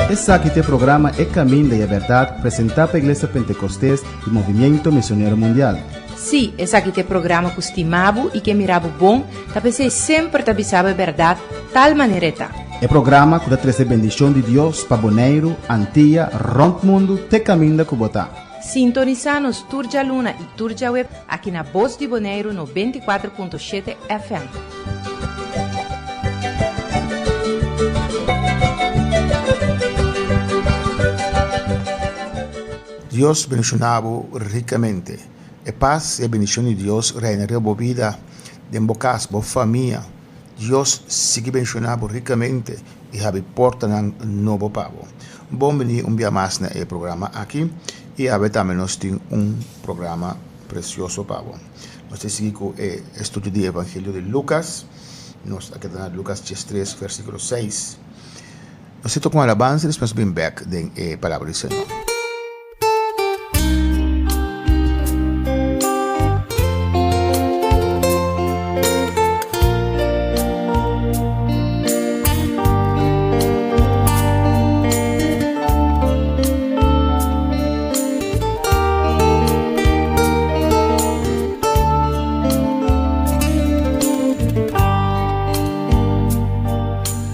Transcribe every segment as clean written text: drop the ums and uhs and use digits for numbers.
Esse aqui é o programa É Caminho da Verdade, apresentado pela Igreja Pentecostés e Movimento Missionário Mundial. Sim, esse aqui é o programa que estimava e que mirava bom, para ser sempre te avisava a verdade, tal maneira tá. É programa que traz a bendição de Deus para Bonaire, Antilha, Rompe Mundo, te caminho da Cubotá. Sintoniza-nos Turja Luna e Turja Web aqui na Voz de Bonaire no 24.7 FM. Dios bendicionado ricamente. A paz e a bendição de Deus reinará na vida de vocês, boa família. Deus sigue bendicionado ricamente e abre porta no novo pavo. Bom venir dia mais no programa aqui e agora também nós temos programa precioso pavo. Nós seguimos com o estudo do Evangelho de Lucas. Nós aqui estamos em Lucas 3, versículo 6. Nós estamos com a alabança e depois vamos back da palavra do Senhor.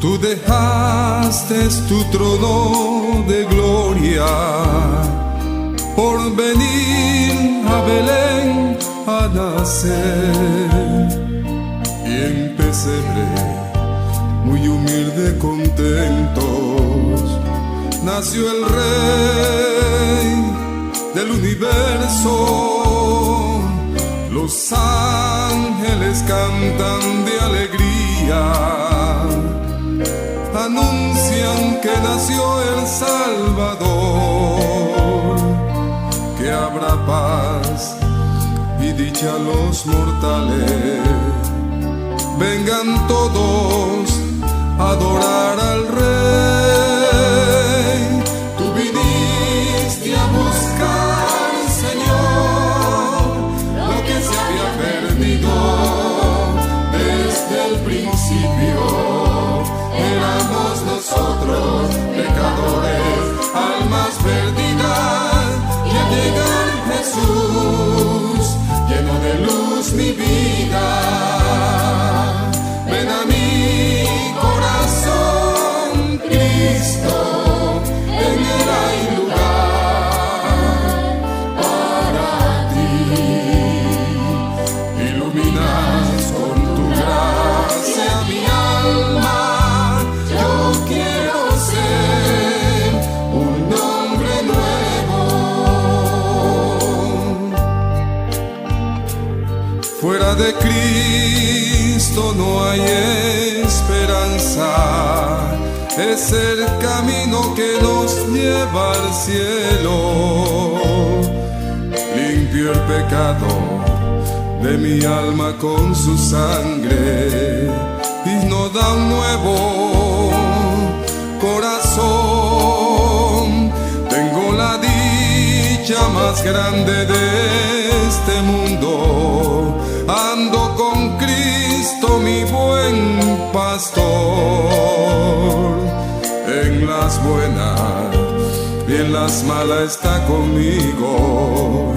Tú dejaste tu trono de gloria por venir a Belén a nacer, y en pesebre muy humilde contentos nació el Rey del universo. Los ángeles cantan de alegría, anuncian que nació el Salvador, que habrá paz y dicha a los mortales. Vengan todos a adorar al Rey. Tú viniste a buscar, Señor, lo que se había perdido desde el principio. Éramos nosotros, pecadores, almas perdidas, y al llegar Jesús, lleno de luz mi vida. Ven a mi corazón, Cristo, en él hay lugar para ti. Iluminas con tu gracia mi alma. Fuera de Cristo no hay esperanza, es el camino que nos lleva al cielo. Limpio el pecado de mi alma con su sangre y nos da un nuevo corazón. Tengo la dicha más grande de este mundo. Ando con Cristo mi buen pastor, en las buenas y en las malas está conmigo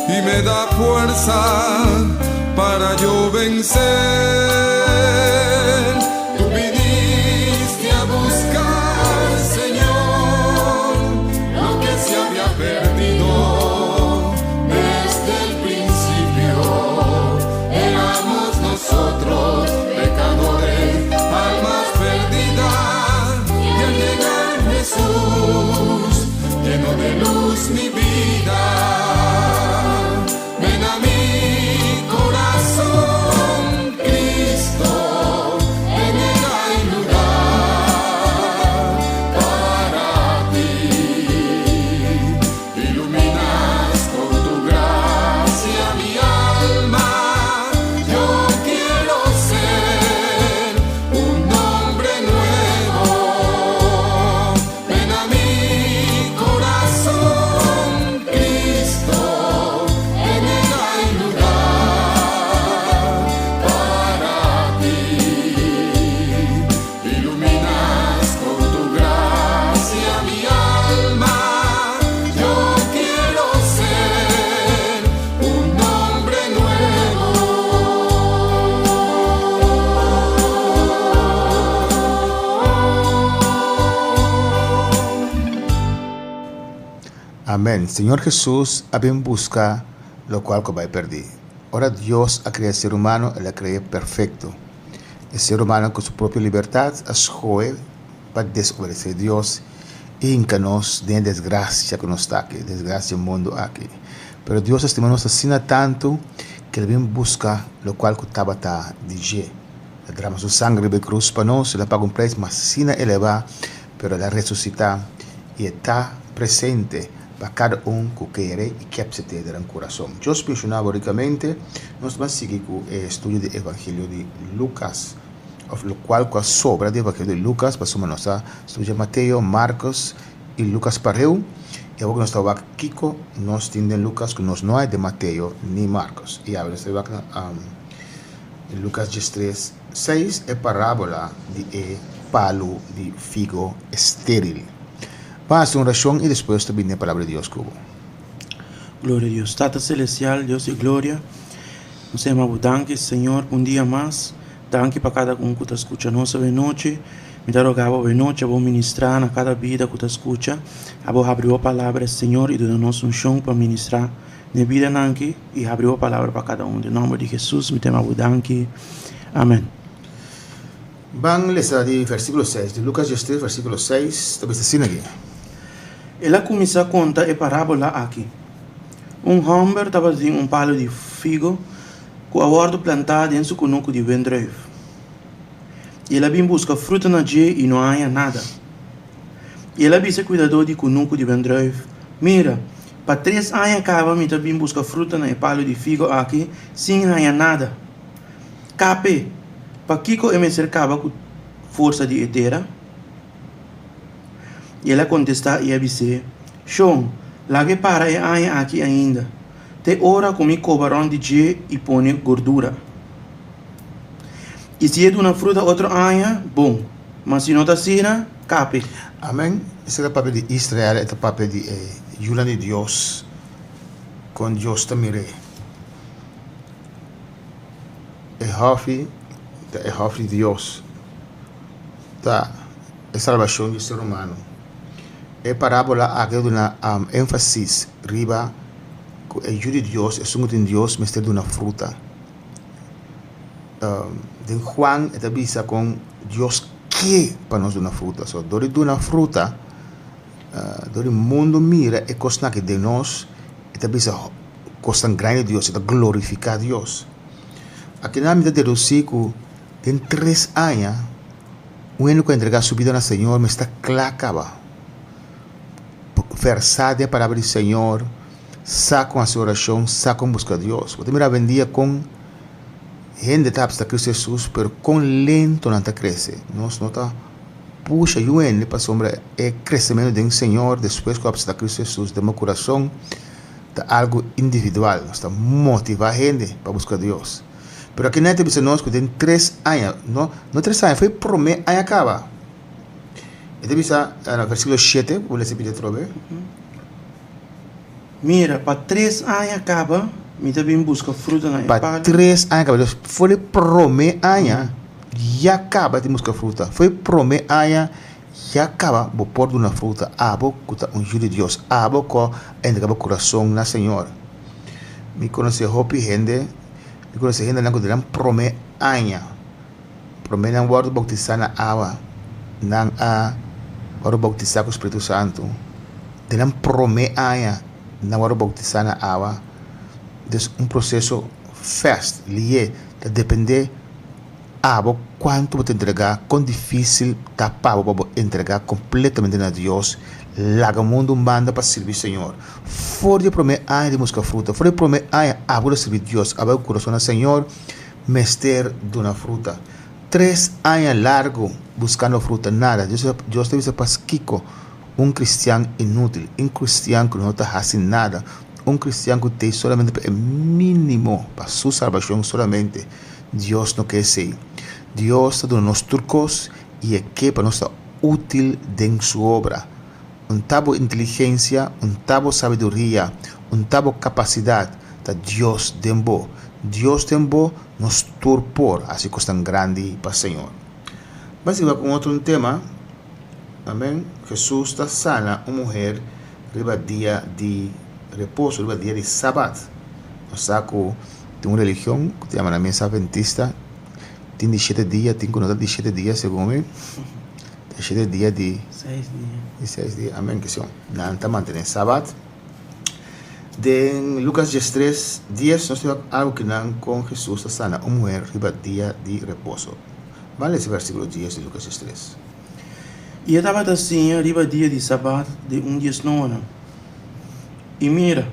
y me da fuerza para yo vencer. Tú viniste a buscar, Señor, lo que se había perdido desde el principio. Éramos nosotros, pecadores, almas perdidas, y al llegar Jesús, lleno de luz mi vida. Ven a mi corazón, Cristo. Amén. Señor Jesús, habían busca lo cual que va a perder. Ahora Dios ha creado el ser humano, Él ha creado perfecto. El ser humano con su propia libertad escoge para desobedecer a Dios y nos de desgracia que nos está aquí, desgracia el mundo aquí. Pero Dios estima nos asina tanto que Él bien busca lo cual que estaba ta DJ. El drama su sangre de cruz para nos, Él paga un precio, mas sin eleva, pero la resucita y está presente para cada uno que quiere y que se te dé en corazón. Yo mencionaba ricamente, nos vamos a seguir con el estudio del Evangelio de Lucas, lo cual con sobra del Evangelio de Lucas, pasamos a nuestra estudio de Mateo, Marcos y Lucas Pareu. Y ahora que nos estaba aquí, nos tiene Lucas, que nos no hay de Mateo ni Marcos. Y ahora se va en Lucas 3:6, es parábola de palo de figo estéril. Vamos a hacer una oración y después te viene la palabra de Dios. Gloria a Dios. Tata Celestial, Dios de gloria. Nos llamamos danke, Señor, un día más. Danke para cada uno que te escucha nossa noche. Me te rogaba de noche, a ministrar a cada vida que te escucha. A abrir la palabra, Señor, y darnos un chão para ministrar na vida nanki y abrir la palabra para cada uno. En nombre de Jesús, me llamamos danke. Amén. Van a leer el versículo 6, de Lucas 3, versículo 6, te ves así aquí. Ela começa a contar a parábola aqui. Homem estava em palo de figo com a horta plantada em seu conuco de vendreiro. E ela vem buscar fruta na dia e não há nada. E ela vem ser cuidador de conuco de vendreiro. Mira, para 3 anos acaba me vem buscar fruta na palo de figo aqui sem há nada. Cape, para Kiko me cercava com força de etera. E ela contesta e disse: Sean, lá que para é aqui ainda. Te ora comi cobarão de dia e põe gordura. E se é de uma fruta outra aia, bom. Mas se não está assim, cape. Amém. Esse é o papel de Israel, é o papel de Jula de Deus. Com Deus também. É o de Deus. Tá. É salvação do ser humano. É parábola aqui de uma ênfase riba que a ajuda de Deus, é sungo de Deus, mas de uma fruta. De Juan, é visa com Deus que para nós uma fruta. So, dori de uma fruta, dori mundo mira é coisa que de nós, é visa coisa grande de Deus, é glorificar Deus. Aqui na medida de Rosico, tem 3 anos, o único entregar sua vida ao Senhor, mas está claro. Versade a palavra do Senhor, sacam a sua oração, sacam busca de Deus. Você mira vendia com gente que está Cristo Jesus, mas com lento não está crescendo. Nós não está puxa e o ene para sombra é crescimento do Senhor, depois que está Cristo Jesus, de meu coração, está algo individual, nós está motivar a gente para buscar Deus. Mas aqui não é que nós que tem 3 anos, não 3 anos, foi promessa e acaba. Este bisa no versículo 7, vou ler se pedir outra vez. Mira, para 3 anos acaba, me também busca fruta na para pala. 3 anos acaba, foi promessa já acaba de buscar fruta. Foi promessa já acaba, vou pôr uma fruta, abo cuta ungido de Deus, abo co entrega o coração na Senhor. Me conhece hopi gente, me conhece gente na que promessa, promessa word bautizar na água, nang waro bautizar com o Espírito Santo. Denam promessa na waro bautizar na água. Des processo fast, lié, de depender abo quanto vou te entregar, quão difícil tá para entregar completamente a Deus. Laga mundo manda para servir Senhor. For de promessa de buscar fruta, for de promessa abo de servir Deus, abo o coração do Senhor, mester de uma fruta. 3 anos largo buscando fruta, nada. Deus deve ser pasquico. Cristiano inútil, cristiano que não está fazendo nada, cristiano que tem solamente o mínimo para sua salvação, solamente. Deus não quer ser. Deus está dando nos turcos e é que para nós está útil em sua obra. Tabo inteligência, tabo sabedoria, tabo capacidade, da Deus dembo. Deus tempo nos torpor, assim que tão grande para o Senhor. Vamos ir com outro tema. Amém. Jesus está sana uma mulher riba dia de reposo, riba dia de sábado. O saco de uma religião que se chama na mesa adventista, tem 17 dias, tem que notar 17 dias, segundo mim. 17 dias de 6 dias, amém, que são. Não está mantendo sábado. En Lucas 3, 10 nos dice algo que não com Jesus está sana, uma mulher riba dia de reposo. Vale esse versículo 10 de Lucas 3. E estava assim, riba dia de sábado de 19. E mira,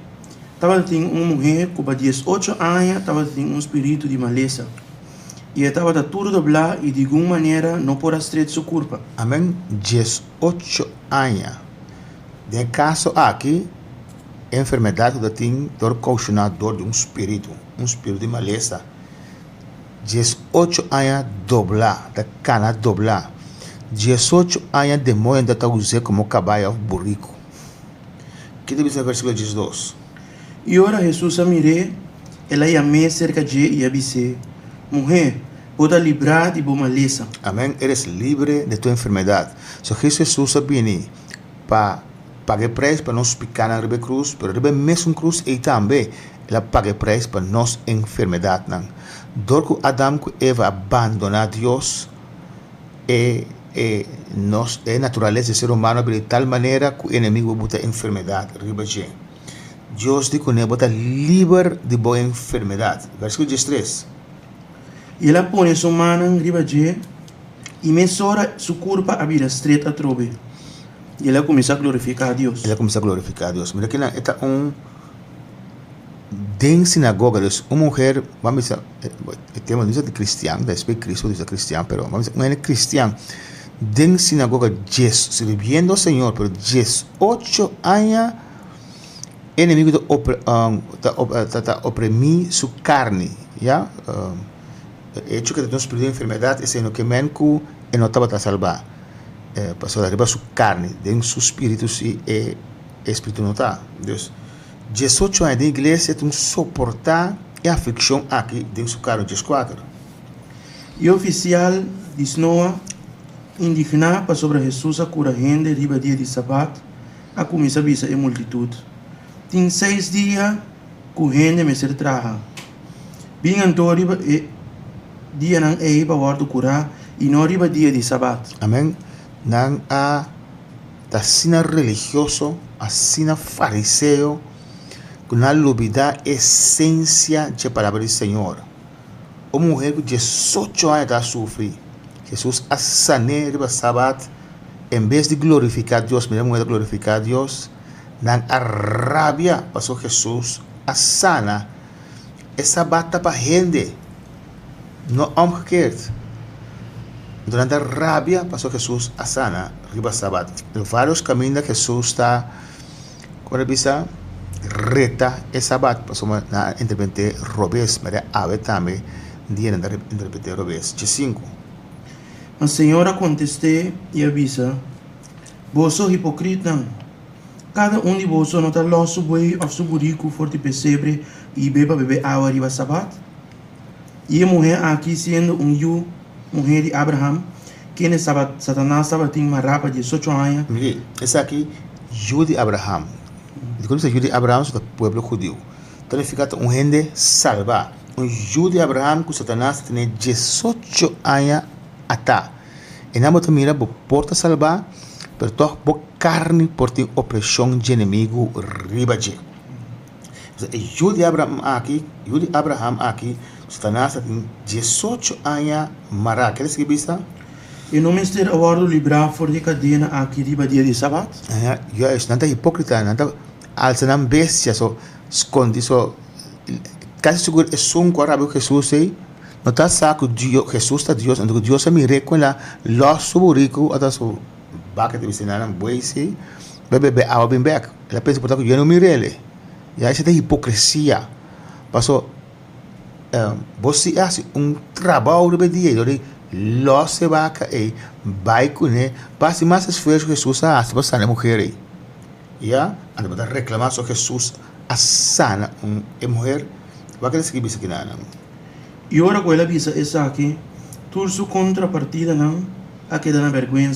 estava tem uma mulher com 18 anos, estava tem um espírito de maleza. E estava da tudo doblar e de alguma maneira não pôr estreito sua culpa. Amém. 18 anos. De caso aqui, a enfermidade que tem dor caucionador de um espírito de maleza. 18 anos doblar, da cana doblar. 18 anos demônio ainda está usando como caballo burrico. Que diz no versículo 12? E ora Jesus a miré, ela chamou cerca de e disse: mulher, pode livrar de boa maleza. Amém. Eres livre de tua enfermidade. So Jesus vem para pagar preço para nós picar na riba cruz, pero riba mesmo cruz e também ela paga preço para nossa enfermidade. Dor que Adão e Eva abandonar Deus e a natureza do ser humano de tal maneira que o inimigo bota enfermidade riba de Deus diz que ele bota livre de boa enfermidade. Versículo 13. E ela põe sua mão riba de e mesura sua curva a vida estreita a trobe. E ela começa a glorificar a Deus. Mira que está dentro sinagoga, uma mulher, vamos dizer, temos de cristiano, después Cristo dice cristiano, pero vamos dizer, uma cristiana, dentro sinagoga, sirviendo al Señor, pero 18 años, enemigo está oprimir su carne, ¿ya? El hecho que tenemos perdido enfermedad es en lo que menku y no estaba a salvar. Pasó de arriba su carne, de su espíritu sí, espíritu no está. Entonces, 18 años de iglesia, tem soportar a aflicción aquí de su carne, 14. E o oficial de Noa, indignado sobre Jesus a cura gente riba dia de sábado, a começar a avisar a multitud. Tem 6 dias que gente me ser traja. Vingan to riba dia não é para guardar curar e não riba dia de sábado. Amém. Não há da sina religioso, a sina fariseu, que não olvida a essência da palavra do Senhor. Uma mulher que 18 anos está a sofrer. Jesus a sanar riba sábado, em vez de glorificar Deus, mesmo mulher glorificar Deus, não há rabia, passou Jesus a sana. Essa bata para gente, não omgekeerd. Durante a rabia, passou Jesus a sana, riba sábado. Em vários caminhos que Jesus está, como ele diz, reta e sábado, passou na interpretar robês, mas ave também, dia na interpretar robês. 5. A senhora contestou e avisa: vós sois hipócrita. Cada de vós não está lá seu boi ou seu burico forte pesebre e beba água riba sábado. E a mulher aqui sendo mulher de Abraham, que é Satanás estava tendo uma rapa de 18 anos. Mire, esse aqui, Jude de Abraham. Quando você Jude de Abraham, é o povo judeu. Então, ele fica gente salva. Jude de Abraham, que Satanás tem 18 anos até. E não pode mirar por porta salvar, mas toda por carne, por ter opressão de inimigo ribaje. Jude de Abraham aqui, Satanás tem 18 anos mará. Quer dizer que bisa? E não me ter awardo livrar for de cadena aqui riba dia de sábado? Já é não é hipócrita, não é alça não bestia, só esconde, só quase seguro é só árabe que Jesus sei, não está saco Deus, Jesus está Deus, então Deus me reconhece lá suburico até só baca de vizinhança boi sei, bebe água bem back, ela pensa por que eu não me rele, já isso é hipocrisia, passou você faz trabalho de dia, lá se vaca e vai com ele, passa mais esforço que Jesus faz para sanar a mulher. Já, anda para reclamar sobre Jesus a sana a mulher, vai querer seguir isso aqui não. E ora com ela visa essa aqui, tudo sua contrapartida não, a que dá na vergonha.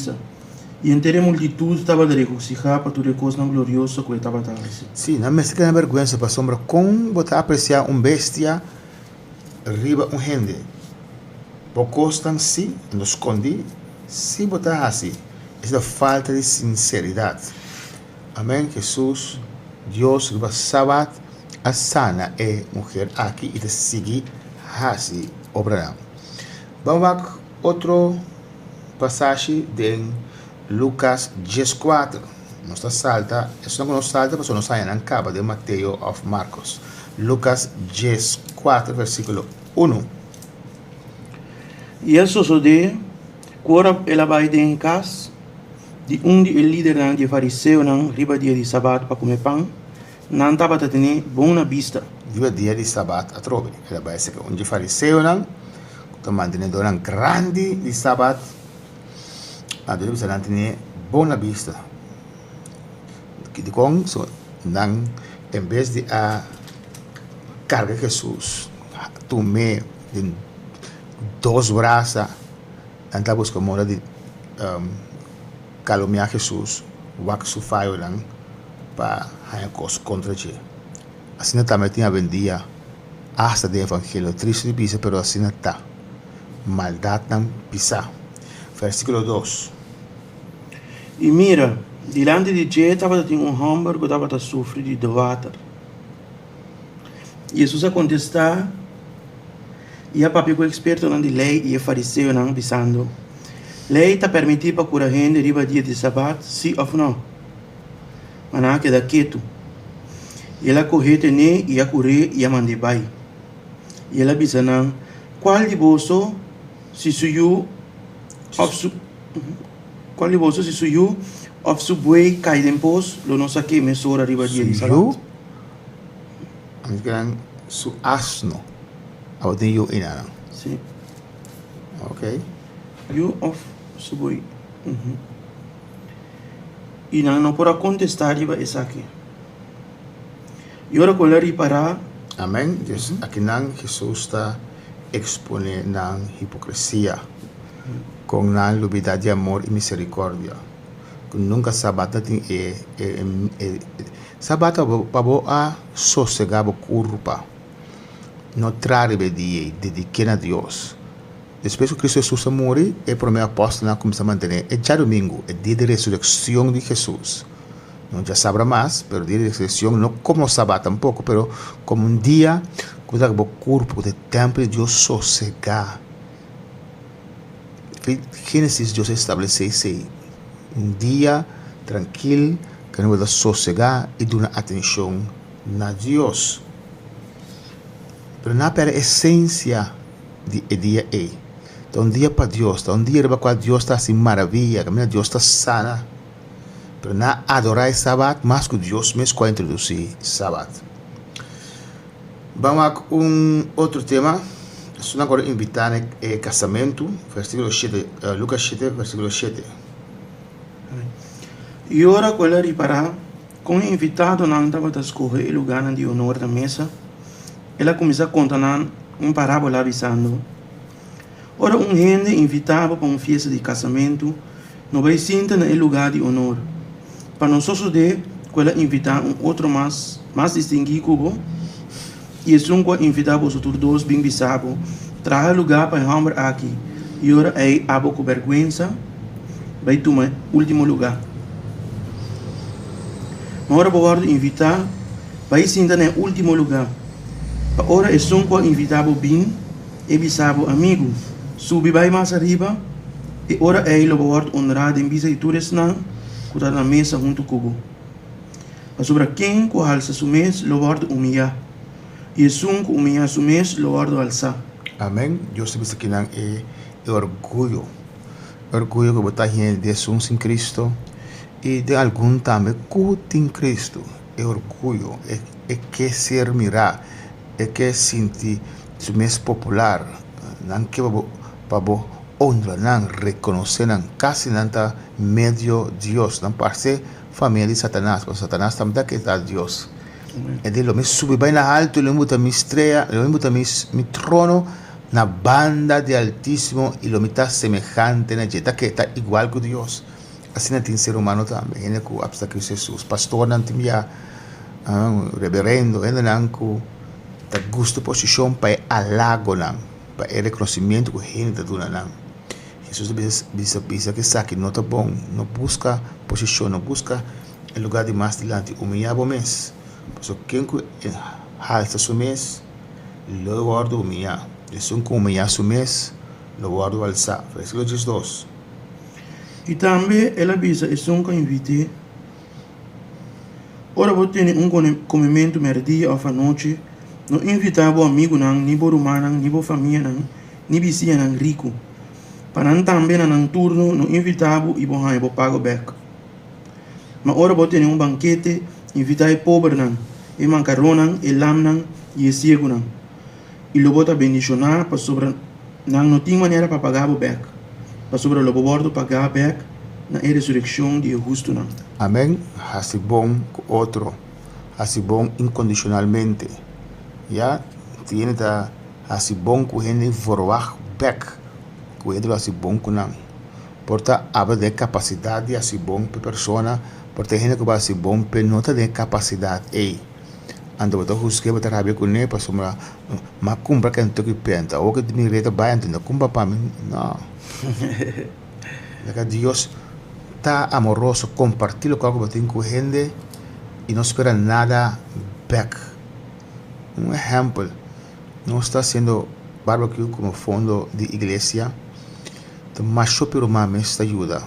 E inteira multitud estava de regocijar por tudo coisa glorioso que estava assim. Sim, não me sei que não é vergonha para sombra. Como você apreciar bestia riba gente. Bocostan sim, no escondi, sim botar assim. É a falta de sinceridade. Amém, Jesus, Deus, riba sábado, a sana é mulher aqui e de seguir assim, obra. Vamos a outro passagem de Lucas 10:4. Não está salta, isso não salta, mas não sai na capa de Mateus ou Marcos. Lucas 10:4, versículo 1. E isso sucedeu quando ela vai em casa de de líder de fariseu riba dia de sábado para comer pão, não estava a ter boa vista. Dia de sábado a trove. Ela vai ser de fariseu não, tomando um grande de sábado. A dele você não tem boa vista. Que de com so não em vez de a carga Jesus, tomei de dois braços, anda buscar moda de calomniar Jesus, o que faio não para ganhar coisas contra ti. Assim também tinha vendia hasta de evangelho triste de pisa, pero assim está maldade não pisa. Versículo 2. E mira, diante de Jesus estava homem que estava a sofrer de water. Jesus a contestar, e a papi com experto de lei e a fariseu não dizendo, lei está permitida para curar gente riba dia de sábado, sim ou não? Mas não queda quieto. E ela correte ne e a correr e a mandei vai. E ela disse não, qual de você se suiu qual de você se suiu of su boi cai depois, lo não saque mesura riba dia de sábado. Amigo, su asno. Ao tem you ina. Sim. Ok. You of su boi. E não pode contestar riba essa aqui. E ora qual é para Amém. Dus aqui não Jesus está expondo na hipocrisia com na lubidade de amor e misericórdia. Nunca sabata tem sabata para a sossegar a curva. Não trare de dedicar a Deus. Depois que Cristo Jesus morreu, o primeiro apóstolo começa a manter. É já domingo, é dia de ressurreição de Jesus. Não já sabe mais, mas dia de ressurreição, não como sábado tampouco, mas como dia que o corpo do templo de Deus sossegar. Gênesis, Deus estabeleceu dia tranquilo, que não vai sossegar e dar atenção a Deus. Pero na para a essência de dia é. Então, um dia para Deus, um dia para qual Deus está assim maravilha, que Deus está sana. Pero na adorar o sábado, mais que Deus mesmo vai introduzir o sábado. Vamos a outro tema. Estou agora invitando a casamento, versículo 7, Lucas 7, versículo 7. E ora qual é para com o invitado não estava a escolher o lugar de honor da mesa. Ela começa a contar parábola avisando. Ora gente invitado para uma festa de casamento não vai sentar no lugar de honor. Para não suceder, ela invitar outro mais distinguido como e é um que invitar os outros dois bem bisados, traz lugar para o homem aqui. E ora é abo com vergonha, vai tomar último lugar. Mas ora para invitar, vai sentar no último lugar. Ora é um que invitado bem, e bisabo amigo, subi vai mais arriba, e ora é ele para honrar em visa de todos não, que está na mesa junto com o. Sobre quem que alça su mês, lo guardo humilhar. E é um que humilha su mês, lo guardo alçar. Amém. Deus sabe que não é orgulho. Orgulho que botar gente de Jesus em Cristo e de algum também culto em Cristo. É orgulho, é que ser mirar, é que sentir su mês popular, não que para honra, não reconhecer, não quase não está meio Deus, não parece família de Satanás, porque Satanás também está que está Deus. E de lo me sube bem na alto, lo me bota mi estrela, lo me bota mi trono na banda de Altíssimo e lo me está semejante na jeta que está igual que Deus. assim não tem ser humano também, ainda que apesar que Jesus, pastor não tem já, reverendo, ainda não que tá gusto posição para alago não, para o reconhecimento que a gente está dando não. Jesus bisa que sabe que não está bom, não busca posição, não busca o lugar de mais dilante, humilhar o mês. Por quem que halta o mês, lo guarda humilhar. Jesus que humilhar o mês, lo guarda alçar. Versículo 2. E também ela avisa e nunca invite. Ora vou ter comimento merdia ou à noite, não invitar o amigo não, nem o irmão, nem a família não, nem vizinho não rico. Para não também não turno, não invitar e vou pago back. Mas ora vou ter banquete, invitar o pobre não, e mancarrão não, e lam não, e o cego não. E lo bota bendicionar para sobre não tem maneira para pagar o back. Para sobre o bordo pagar back na ressurreição de justo não. Amém. Assim bom com outro, assim bom incondicionalmente. Já tiene da assim bom com ele forward back, com ele assim bom com não. Porta abre de capacidade assim bom para persona, porta gente que vai assim bom para não ter capacidade ei. Ando beto huske beto rabi com ele para somar macumba que não penta, ou que me reta vai entender macumba para mim não. Que Deus está amoroso, compartir com algo que com gente e não espera nada back. Um exemplo, não está sendo barbecue como fundo de igreja, mas só para uma mesa ajuda.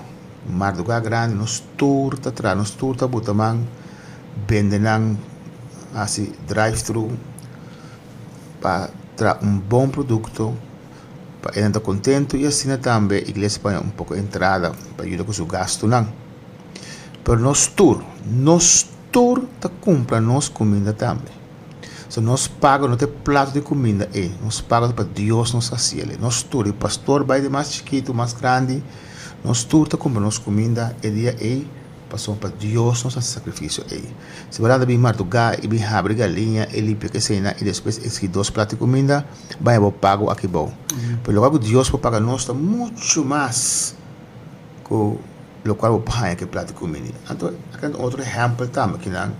Mas do grande, nos turta atrás, nos turta botamang, vendem assim drive-thru para bom produto. Para ele estar contente e assim também a igreja para pouco entrada para ajudar com o gasto não. Pero nos tour está compra nos comida também. So nós pagamos não tem prato de comida nós pagamos para Deus nos saciar. Nos tour o pastor vai de mais chiquito, mais grande, nos tour está compra nos comida e dia passou para Deus nos sacrifício Se vai lá bem martugar e bem abrir galinha e limpar que cena e depois esses 2 pratos de comida vai eu pago aqui bom. Pero logo Deus vai pagar nós muito mais com o qual eu pago aquele prato de comida. Então, aqui outro exemplo também que não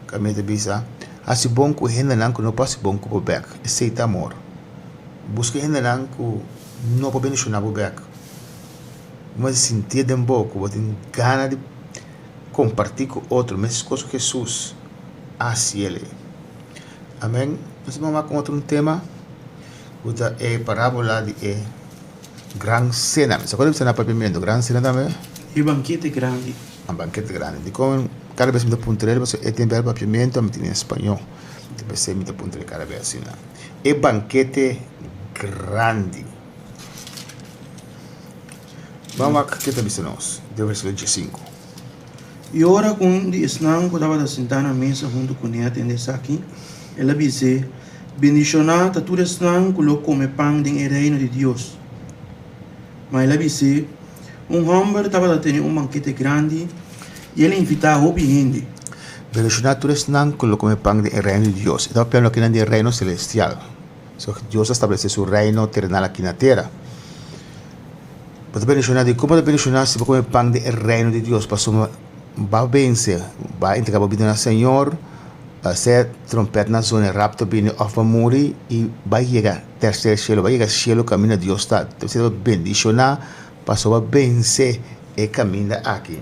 que a minha bisa assim bom com gente não que não passa bom com o back, aceita amor. Busca gente não que não pode bendicionar o back. Mas sentir de boca, você tem ganas de compartilhar com outro, mas coisas que Jesus assim ele. Amém. Nós vamos com outro tema. Outra é parábola de gran cena. Você pode pensar na papiamento, gran cena também? E banquete grande. Um banquete grande. De como cada vez me dá ponteiro, você tem verbo papiamento, mas tem em espanhol. Depois me dá ponteiro cada vez assim. É banquete grande. Vamos a que está nós, do versículo 25. E ora quando Isnão estava sentado na mesa junto com ele atendesse aqui, ela disse, bendicionar a todo Isnão que lo come pão do reino de Deus. Mas ela disse, homem estava tendo banquete grande e ele invitava a gente. Bendicionar todo Isnão que lo come pão do reino de Deus. Estava falando aqui no reino celestial. So, Deus estabelece seu reino terrenal aqui na terra. Para bendicionar, como bendicionar se come pão do reino de Deus, para vai vencer, vai entregar a vida ao Senhor, ser trompete na zona, rapto bem, vai morrer e vai chegar terceiro cielo, vai chegar cielo, caminho de Deus está, você vai bendicionar, para vencer e caminho aqui.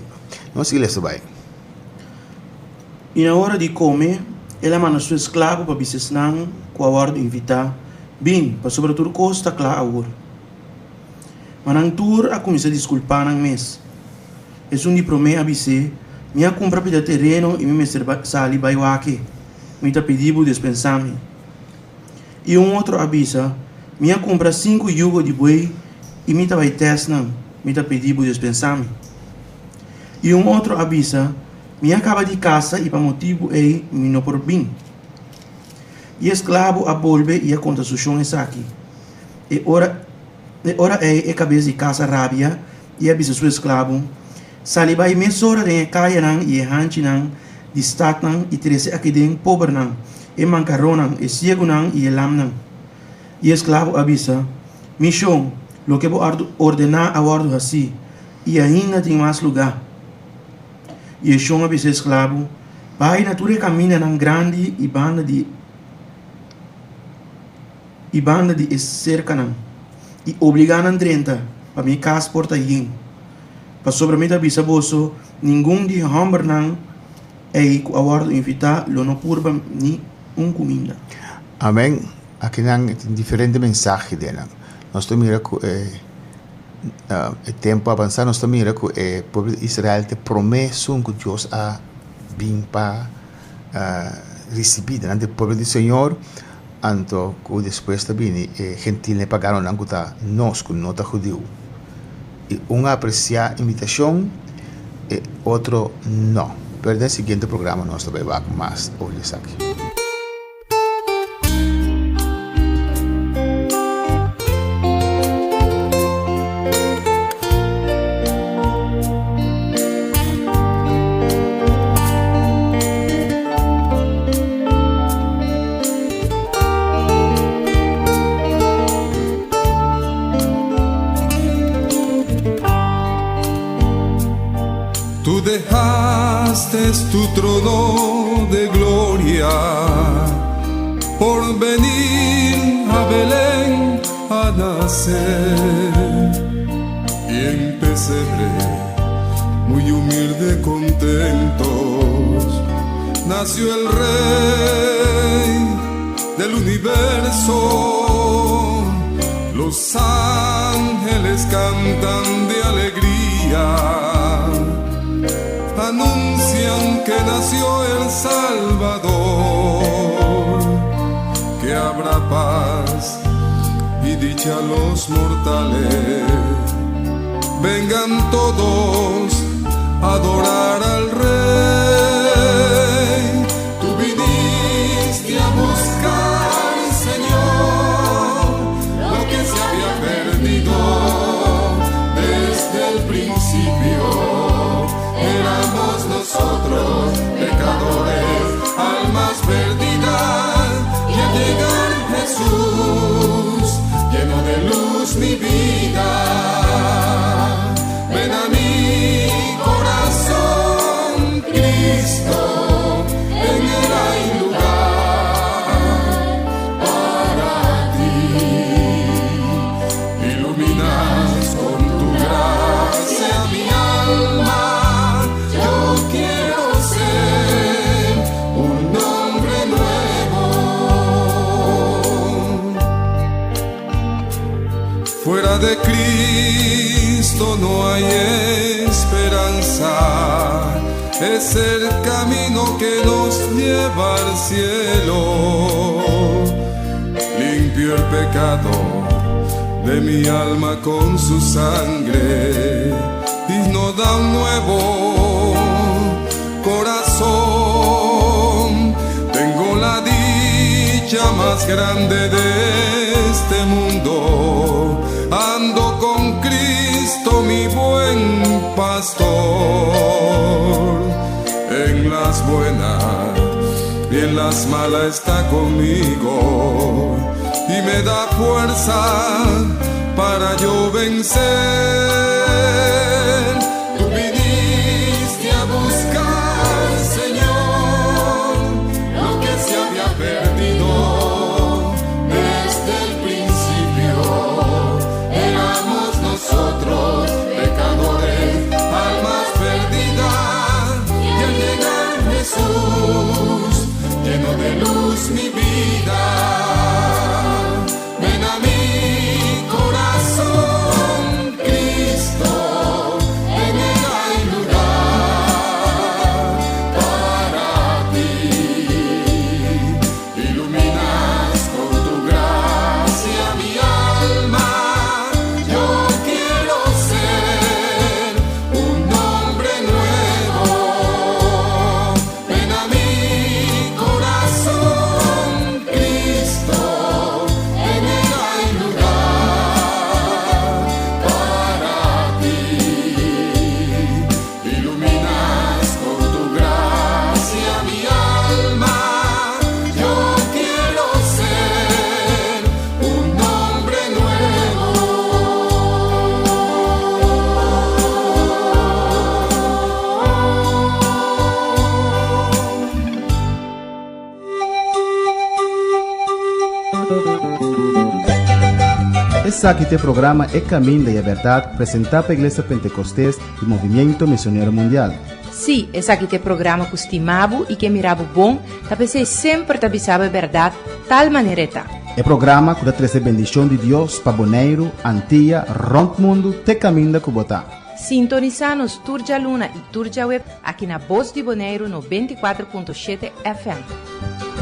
Não se isso vai. E na hora de comer, ela manda seu escravo para bisesnar, com a ordem de invitar, bem, para sobretudo costa claro agora. Mas na tour a começar a desculpar na mês. É um de promessa a você, minha compra para terreno e me sali vai aqui. Me está pedindo dispensar-me. E outro avisa, minha compra 5 jugos de boi e me está vai testar, me está pedindo dispensar-me. E outro avisa, minha acaba de casa e para motivo me não por bem. E escravo a bolbe e a conta sushon é aqui. E ora cabeça de casa rábia e avisa seu escravo, salibai mesora de kaya nang e hanchi nang distat nang e trece aqui den pobre nang e mancarrão nang e cego nang e lam nang. E escravo avisa, Michon, lo que vou ordenar a ordem assim, e ainda tem mais lugar. E o chão a ser escravo, pai natura caminha na grande e banda de cerca não. E obrigar a 30 para me casa porta yin. Para sobre mim da bisaboso, nenhum de hamber não é a hora de invitar lo no purba ni comida. Amém. Aqui não diferente mensagem dela. Nós estamos mirando o tempo avançado, nós estamos mirando que o povo de Israel te promessão que Deus a vir para receber do povo do Senhor. Então, depois também, gentil ne pagaram não que nós, que não está judeu. E apreciar a invitação, e outro não. Pero no seguinte programa nós também vamos mais olhos aqui. Tú dejaste tu trono de gloria por venir a Belén a nacer. Y en pesebre, muy humilde, contentos, nació el Rey del universo. Los ángeles cantan de alegría, anuncian que nació el Salvador, que habrá paz y dicha a los mortales. Vengan todos a adorar al Rey. Tú viniste a buscar, Señor, lo que se había perdido desde el principio. Éramos nosotros, pecadores, almas perdidas, y al llegar Jesús, lleno de luz mi vida. Ven a mi corazón, Cristo, en él hay lugar para ti. Iluminas con tu gracia mi alma. Quiero ser un hombre nuevo. Fuera de Cristo no hay esperanza. Es el camino que nos lleva al cielo. Limpio el pecado de mi alma con su sangre y nos da un nuevo corazón. Tengo la dicha más grande de este mundo. Ando con Cristo, mi buen pastor. En las buenas y en las malas está conmigo y me da fuerza para yo vencer. Tú viniste a buscar, Señor, lo que se había perdido desde el principio. Éramos nosotros, pecadores, almas perdidas, y al llegar Jesús, lleno de luz mi vida. Ven a mi corazón, Cristo. Esse aqui é o programa É Caminho da Verdade, apresentado pela Igreja Pentecostés e Movimento Missionário Mundial. Sim, esse aqui é o programa que estimava e que mirava bom, para você sempre avisava a verdade, tal maneira tá. É programa que traz a bendição de Deus para Bonaire, Antilha, Ronco Mundo, te caminho da Cubotá. Sintoniza-nos Turja Luna e Turja Web aqui na Voz de Bonaire 94.7 FM.